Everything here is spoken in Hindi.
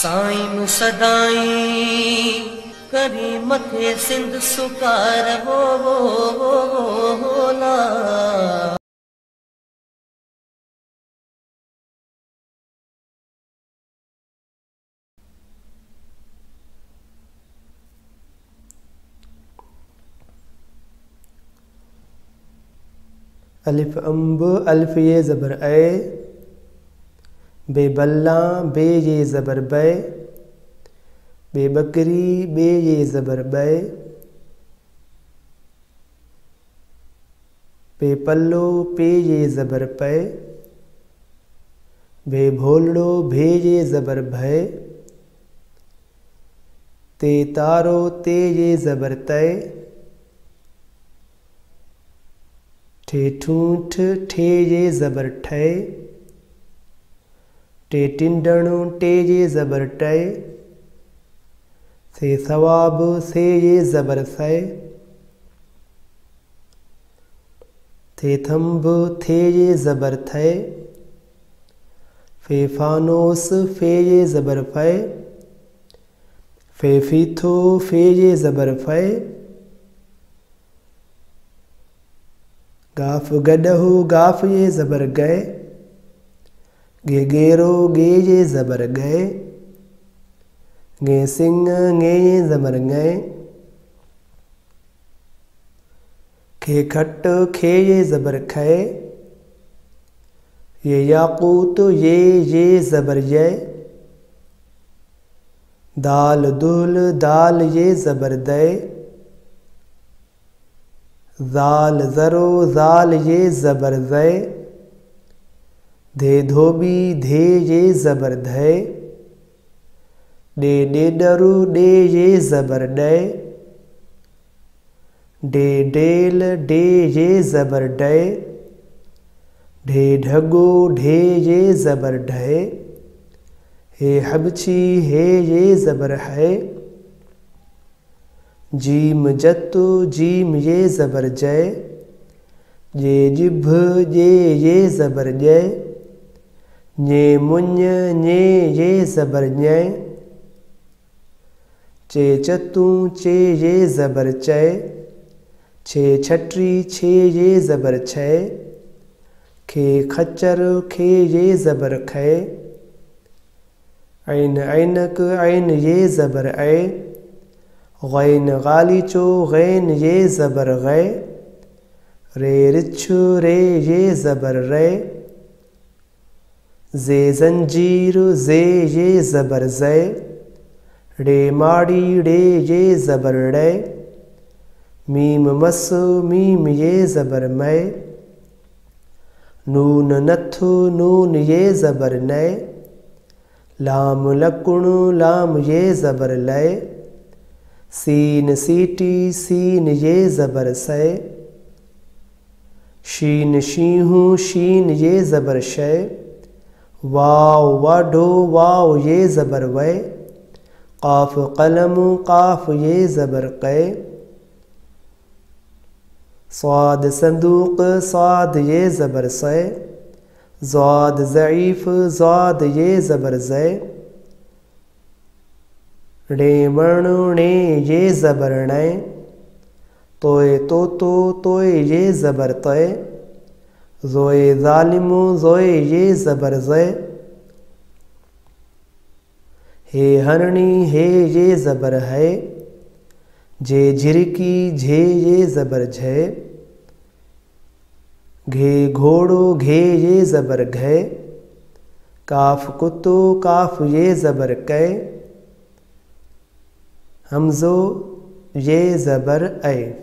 साईं सदाई करी मथे सिंध सुकार होला। अलिफ अम्ब अल्फ ये ज़बर ए, बेबल्ला बे ये ज़बर बे, बेबकरी बे ये ज़बर बे, बेपल्लो पे ये ज़बर पे, बेभोलड़ो भे ये ज़बर भे, ते तारो ते ये ज़बर ते, ठे ठूठ ठे ये ज़बर ठे, टे टिंडणु टे ये ज़बर टे, से सवाब से ये ज़बर से, थे थम्ब थे ये ज़बर थे, फे फानोस फे ये ज़बर फे, फे फीथो फे ये ज़बर फे, गाफ गडहु गाफ ये ज़बर गए, गे गेरो गे ये ज़बर गए, गे सिंह गे ये ज़बर गए, खे खट खे ये ज़बर खे, ये याकूत ये ज़बर ये, दाल दुल दाल ये ज़बर दे, ज़ाल ज़रो ज़ाल ये ज़बर ज़े, धे धोबी धे ये ज़बर धे, डे डेडरु डे ये ज़बर डे, डे डेल डे ये ज़बर डे, ढे ढगो ढे ये ज़बर ढे, हे हबची हे ये ज़बर है, जीम जत्तु जीम ये ज़बर जय, ये जिभ ये ज़बर जय, ने मुन्य ने ये ज़बर न्य, चे चतु चे ये ज़बर चय, छे छटरी छे ये ज़बर छय, खे खच्चर खे ये ज़बर खे, ऐन ऐनक ऐन ये ज़बर ऐ, गैन गालीचो गैन ये ज़बर गै, रे रिच्छु रे ये ज़बर रे, जे जंजीर जे ये ज़बर ज़े, रे माड़ी रे ये ज़बर रे, मीम मस मीम ये ज़बर मै, नून नथु नून ये ज़बर नै, लाम लकुणु लाम ये ज़बर लै, सीन सीटी सीन ये ज़बर से, शीन शीहू शीन ये ज़बर शे, वाव वाढो वाव ये ज़बर वे, काफ कलम काफ ये ज़बर कै, स्वाद संदूक स्वाद ये ज़बर से, ज़ाद ज़ईफ़ ज़ाद ये ज़बर ज़े, णे वर्ण णे ये ज़बर णे, तोए तोए ये ज़बर तय, ज़ोए ज़ालिमु ज़ोए ये ज़बर ज़े, हे हरणी हे ये ज़बर है, जे झिरकी झे ये ज़बर झे, घे घोड़ो घे ये ज़बर घे, काफ कुत्तो काफ ये ज़बर कै, हमज़ो ये ज़बर ऐ।